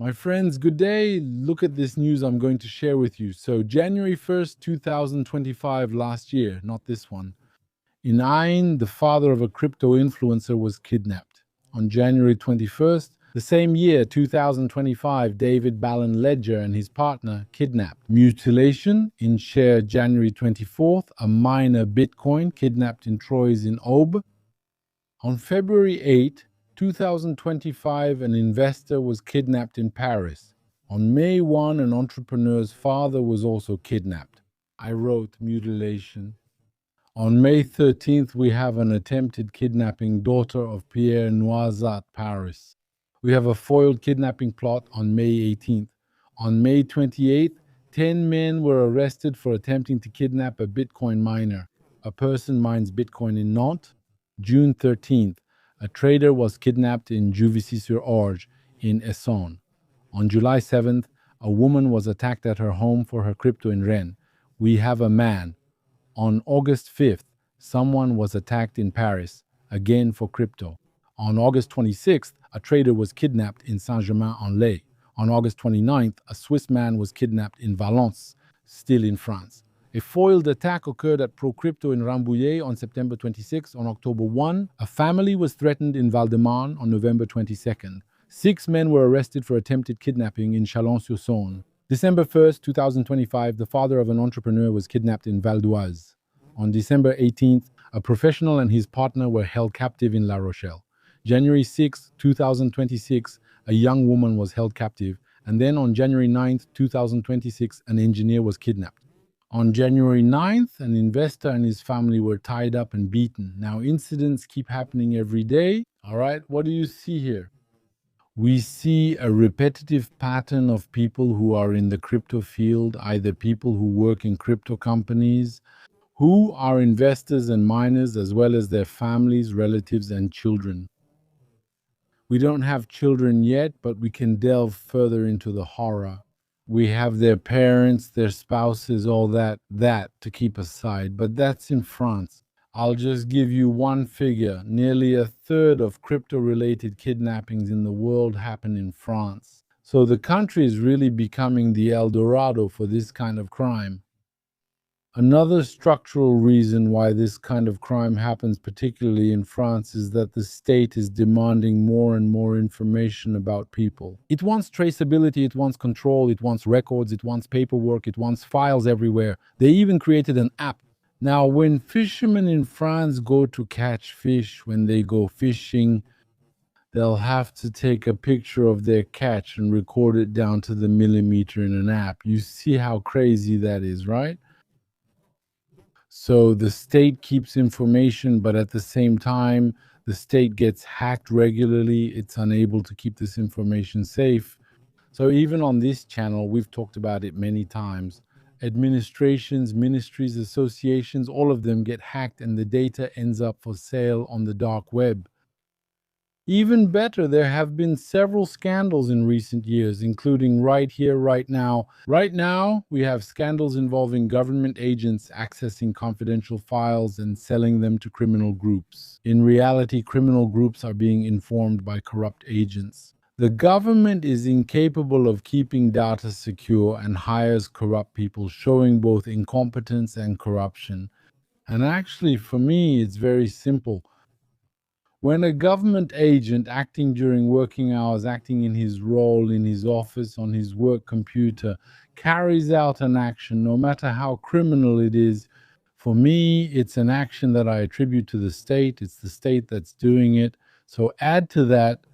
My friends, good day. Look at this news I'm going to share with you. So, January 1st, 2025, last year, not this one. In Ain, the father of a crypto influencer was kidnapped. On January 21st, the same year, 2025, David Ballon Ledger and his partner kidnapped. Mutilation in Share, January 24th, a miner Bitcoin kidnapped in Troyes in Aube. On February 8, 2025, an investor was kidnapped in Paris. On May 1, an entrepreneur's father was also kidnapped. I wrote mutilation. On May 13th, we have an attempted kidnapping, daughter of Pierre Noisat, Paris. We have a foiled kidnapping plot on May 18th. On May 28th, 10 men were arrested for attempting to kidnap a Bitcoin miner. A person mines Bitcoin in Nantes. June 13th, a trader was kidnapped in Juvisy-sur-Orge in Essonne. On July 7th, a woman was attacked at her home for her crypto in Rennes. We have a man. On August 5th, someone was attacked in Paris, again for crypto. On August 26th, a trader was kidnapped in Saint-Germain-en-Laye. On August 29th, a Swiss man was kidnapped in Valence, still in France. A foiled attack occurred at ProCrypto in Rambouillet on September 26. On October 1, a family was threatened in Val-de-Marne on November 22nd. 6 men were arrested for attempted kidnapping in Chalon-sur-Saône. December 1st, 2025, the father of an entrepreneur was kidnapped in Val d'Oise. On December 18th, a professional and his partner were held captive in La Rochelle. January 6, 2026, a young woman was held captive. And then on January 9th, 2026, an engineer was kidnapped. On January 9th, an investor and his family were tied up and beaten. Now, incidents keep happening every day. All right, what do you see here? We see a repetitive pattern of people who are in the crypto field, either people who work in crypto companies, who are investors and miners, as well as their families, relatives, and children. We don't have children yet, but we can delve further into the horror. We have their parents, their spouses, all that to keep aside, but that's in France. I'll just give you one figure. Nearly a third of crypto-related kidnappings in the world happen in France. So the country is really becoming the El Dorado for this kind of crime. Another structural reason why this kind of crime happens, particularly in France, is that the state is demanding more and more information about people. It wants traceability, it wants control, it wants records, it wants paperwork, it wants files everywhere. They even created an app. Now, when fishermen in France go to catch fish, when they go fishing, they'll have to take a picture of their catch and record it down to the millimeter in an app. You see how crazy that is, right? So the state keeps information, but at the same time, the state gets hacked regularly. It's unable to keep this information safe. So even on this channel, we've talked about it many times. Administrations, ministries, associations, all of them get hacked and the data ends up for sale on the dark web. Even better, there have been several scandals in recent years, including right here, right now. Right now, we have scandals involving government agents accessing confidential files and selling them to criminal groups. In reality, criminal groups are being informed by corrupt agents. The government is incapable of keeping data secure and hires corrupt people, showing both incompetence and corruption. And actually, for me, it's very simple. When a government agent acting during working hours, acting in his role in his office, on his work computer, carries out an action, no matter how criminal it is, for me, it's an action that I attribute to the state. It's the state that's doing it. So add to that,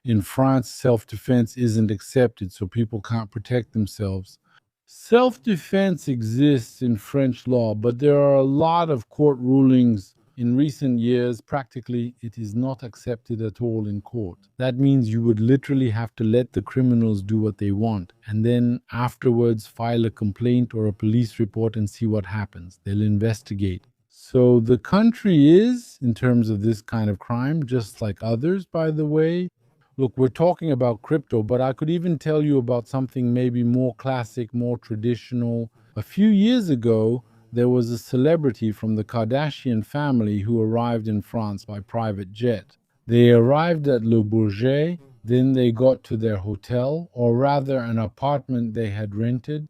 in France, self-defense isn't accepted, so people can't protect themselves. Self-defense exists in French law, but there are a lot of court rulings in recent years. Practically, it is not accepted at all in court. That means you would literally have to let the criminals do what they want, and then afterwards file a complaint or a police report and see what happens. They'll investigate. So the country is, in terms of this kind of crime, just like others, by the way. Look, we're talking about crypto, but I could even tell you about something maybe more classic, more traditional. A few years ago, there was a celebrity from the Kardashian family who arrived in France by private jet. They arrived at Le Bourget. Then they got to their hotel, or rather an apartment they had rented.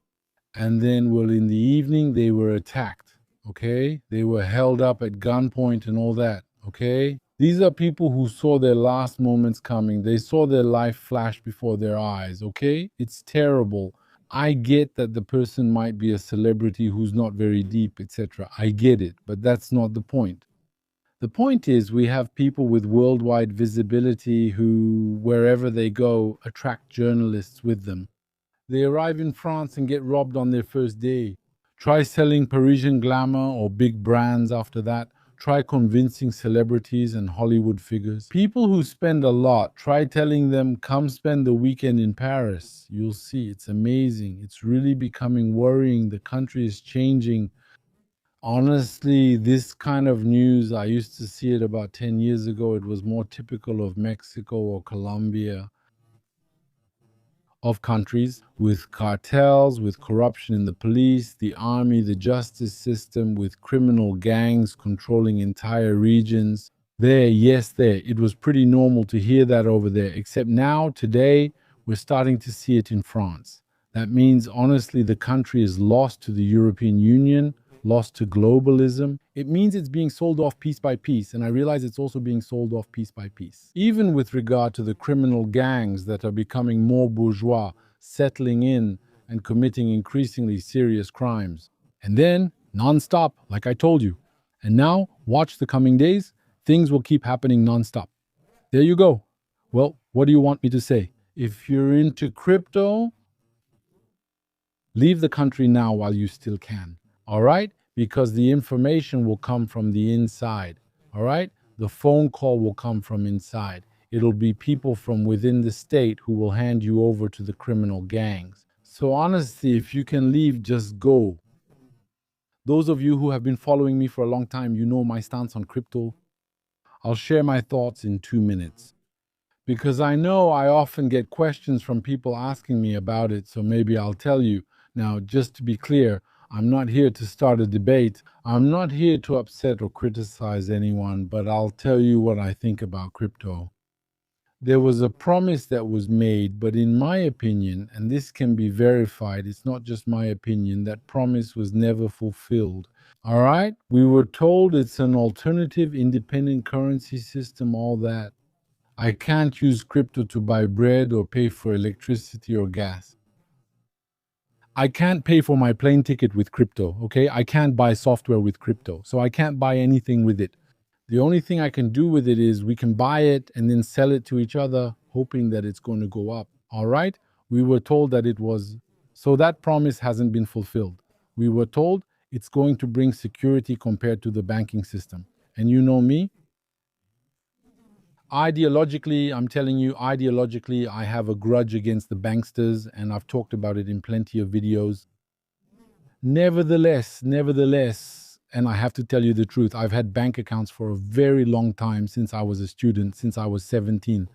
And then, well, in the evening, they were attacked. Okay. They were held up at gunpoint and all that. Okay. These are people who saw their last moments coming. They saw their life flash before their eyes. Okay. It's terrible. I get that the person might be a celebrity who's not very deep, etc. I get it, but that's not the point. The point is, we have people with worldwide visibility who, wherever they go, attract journalists with them. They arrive in France and get robbed on their first day. Try selling Parisian glamour or big brands after that. Try convincing celebrities and Hollywood figures. People who spend a lot, try telling them, come spend the weekend in Paris. You'll see, it's amazing. It's really becoming worrying. The country is changing. Honestly, this kind of news, I used to see it about 10 years ago. It was more typical of Mexico or Colombia, of countries with cartels, with corruption in the police, the army, the justice system, with criminal gangs controlling entire regions. There, yes, there. It was pretty normal to hear that over there, except now, today, we're starting to see it in France. That means, honestly, the country is lost to the European Union, lost to globalism. It means it's being sold off piece by piece, and I realize it's also being sold off piece by piece. Even with regard to the criminal gangs that are becoming more bourgeois, settling in and committing increasingly serious crimes. And then, non-stop, like I told you. And now, watch the coming days, things will keep happening non-stop. There you go. Well, what do you want me to say? If you're into crypto, leave the country now while you still can. All right? Because the information will come from the inside. All right? The phone call will come from inside. It'll be people from within the state who will hand you over to the criminal gangs. So, honestly, if you can leave, just go. Those of you who have been following me for a long time, you know my stance on crypto. I'll share my thoughts in 2 minutes. Because I know I often get questions from people asking me about it, so maybe I'll tell you. Now, just to be clear, I'm not here to start a debate. I'm not here to upset or criticize anyone, but I'll tell you what I think about crypto. There was a promise that was made, but in my opinion, and this can be verified, it's not just my opinion, that promise was never fulfilled. All right? We were told it's an alternative independent currency system, all that. I can't use crypto to buy bread or pay for electricity or gas. I can't pay for my plane ticket with crypto, okay? I can't buy software with crypto, so I can't buy anything with it. The only thing I can do with it is we can buy it and then sell it to each other, hoping that it's going to go up, all right? We were told that it was, so that promise hasn't been fulfilled. We were told it's going to bring security compared to the banking system. And you know me, ideologically, I'm telling you, ideologically, I have a grudge against the banksters, and I've talked about it in plenty of videos. Nevertheless, and I have to tell you the truth, I've had bank accounts for a very long time since I was a student, since I was 17.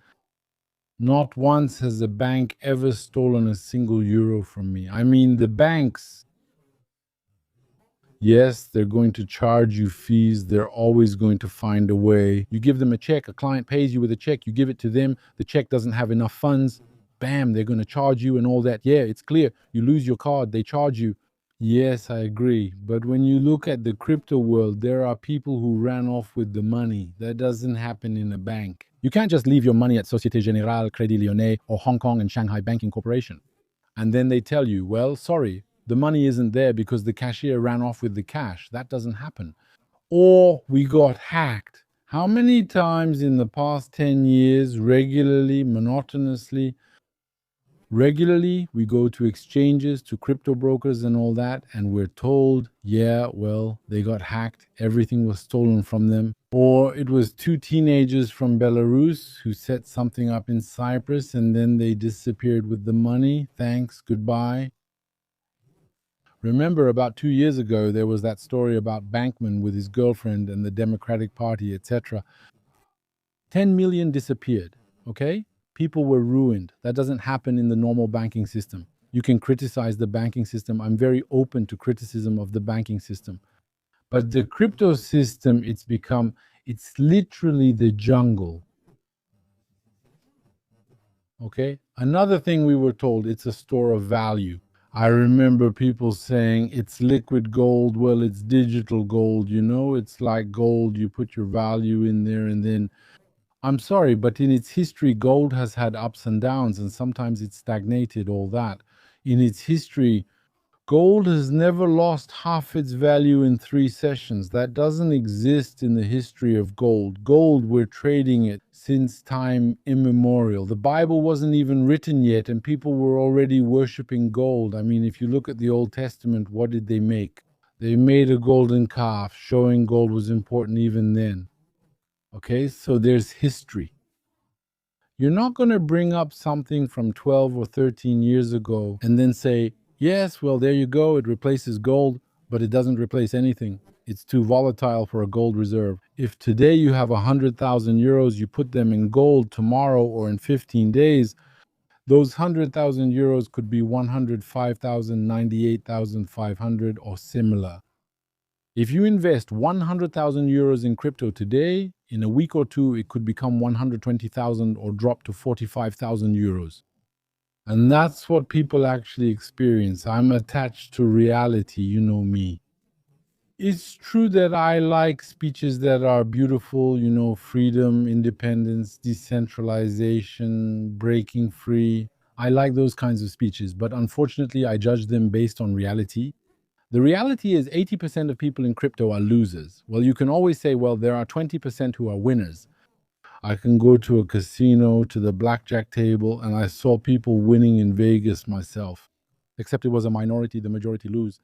Not once has a bank ever stolen a single euro from me. I mean, the banks, yes, they're going to charge you fees. They're always going to find a way. You give them a check, a client pays you with a check, you give it to them, the check doesn't have enough funds, bam, they're going to charge you and all that. Yeah, it's clear. You lose your card, they charge you. Yes, I agree. But when you look at the crypto world, there are people who ran off with the money. That doesn't happen in a bank. You can't just leave your money at Societe Generale, Crédit Lyonnais, or Hong Kong and Shanghai Banking Corporation. And then they tell you, well, sorry, the money isn't there because the cashier ran off with the cash. That doesn't happen. Or we got hacked. How many times in the past 10 years, regularly, we go to exchanges, to crypto brokers and all that, and we're told, yeah, well, they got hacked, everything was stolen from them. Or it was two teenagers from Belarus who set something up in Cyprus and then they disappeared with the money. Thanks, goodbye. Remember, about 2 years ago, there was that story about Bankman with his girlfriend and the Democratic Party, etc. 10 million disappeared, okay? People were ruined. That doesn't happen in the normal banking system. You can criticize the banking system. I'm very open to criticism of the banking system. But the crypto system, it's literally the jungle. Okay. Another thing we were told, it's a store of value. I remember people saying it's liquid gold. Well, it's digital gold, it's like gold. You put your value in there, and then I'm sorry, but in its history, gold has had ups and downs, and sometimes it's stagnated, all that. In its history, gold has never lost half its value in 3 sessions. That doesn't exist in the history of gold. Gold, we're trading it since time immemorial. The Bible wasn't even written yet, and people were already worshiping gold. I mean, if you look at the Old Testament, what did they make? They made a golden calf, showing gold was important even then. Okay, so there's history. You're not going to bring up something from 12 or 13 years ago and then say, yes, well, there you go, it replaces gold, but it doesn't replace anything. It's too volatile for a gold reserve. If today you have 100,000 euros, you put them in gold tomorrow or in 15 days, those 100,000 euros could be 105,000, 98,500 or similar. If you invest 100,000 euros in crypto today, in a week or two, it could become 120,000 or drop to 45,000 euros. And that's what people actually experience. I'm attached to reality, you know me. It's true that I like speeches that are beautiful, freedom, independence, decentralization, breaking free. I like those kinds of speeches, but unfortunately, I judge them based on reality. The reality is 80% of people in crypto are losers. Well, you can always say, well, there are 20% who are winners. I can go to a casino, to the blackjack table, and I saw people winning in Vegas myself. Except it was a minority, the majority lose.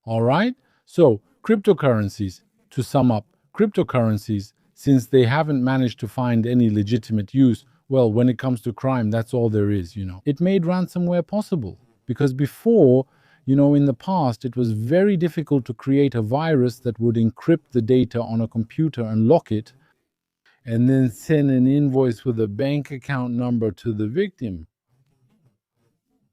All right? So, cryptocurrencies, to sum up, cryptocurrencies, since they haven't managed to find any legitimate use, well, when it comes to crime, that's all there is. It made ransomware possible because before, in the past, it was very difficult to create a virus that would encrypt the data on a computer and lock it and then send an invoice with a bank account number to the victim.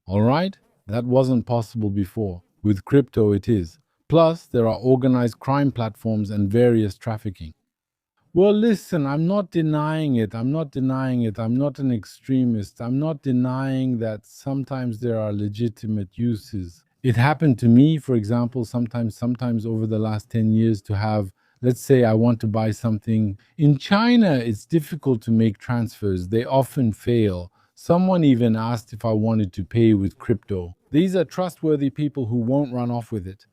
All right? That wasn't possible before. With crypto, it is. Plus, there are organized crime platforms and various trafficking. Well, listen, I'm not denying it. I'm not denying it. I'm not an extremist. I'm not denying that sometimes there are legitimate uses. It happened to me, for example, sometimes over the last 10 years to have, let's say I want to buy something. In China, it's difficult to make transfers. They often fail. Someone even asked if I wanted to pay with crypto. These are trustworthy people who won't run off with it.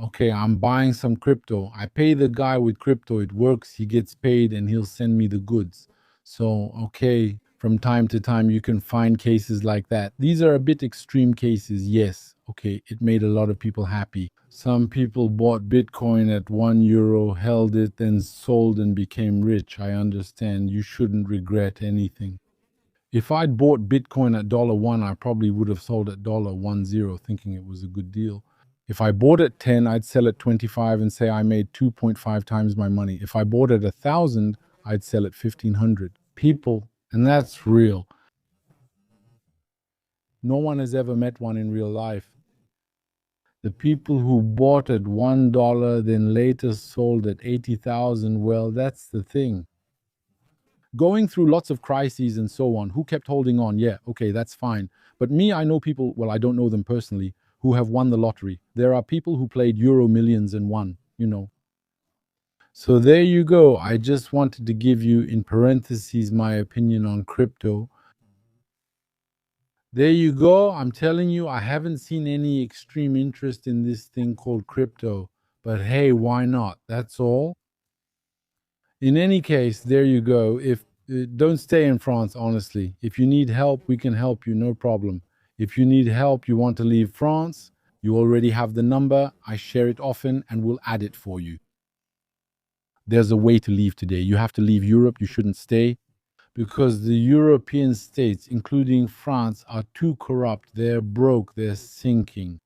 Okay, I'm buying some crypto. I pay the guy with crypto. It works. He gets paid and he'll send me the goods. So, okay, from time to time, you can find cases like that. These are a bit extreme cases, yes. Okay, it made a lot of people happy. Some people bought Bitcoin at €1, held it, then sold and became rich. I understand. You shouldn't regret anything. If I'd bought Bitcoin at $1, I probably would have sold at $10 thinking it was a good deal. If I bought at 10, I'd sell at 25 and say I made 2.5 times my money. If I bought at 1,000, I'd sell at 1,500. People, and that's real. No one has ever met one in real life. The people who bought at $1, then later sold at 80,000, well, that's the thing. Going through lots of crises and so on, who kept holding on? Yeah, okay, that's fine. But me, I know people, well, I don't know them personally, who have won the lottery. There are people who played Euro Millions and won. So there you go. I just wanted to give you, in parentheses, my opinion on crypto. There you go. I'm telling you, I haven't seen any extreme interest in this thing called crypto. But hey, why not? That's all. In any case, there you go. If don't stay in France, honestly. If you need help, we can help you, no problem. If you need help, you want to leave France, you already have the number. I share it often and we'll add it for you. There's a way to leave today. You have to leave Europe. You shouldn't stay because the European states, including France, are too corrupt. They're broke. They're sinking.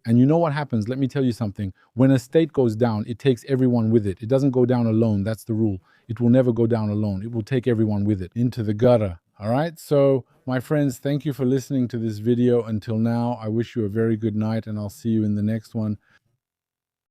And you know what happens? Let me tell you something. When a state goes down, it takes everyone with it. It doesn't go down alone. That's the rule. It will never go down alone. It will take everyone with it into the gutter. All right. So, my friends, thank you for listening to this video until now. I wish you a very good night and I'll see you in the next one.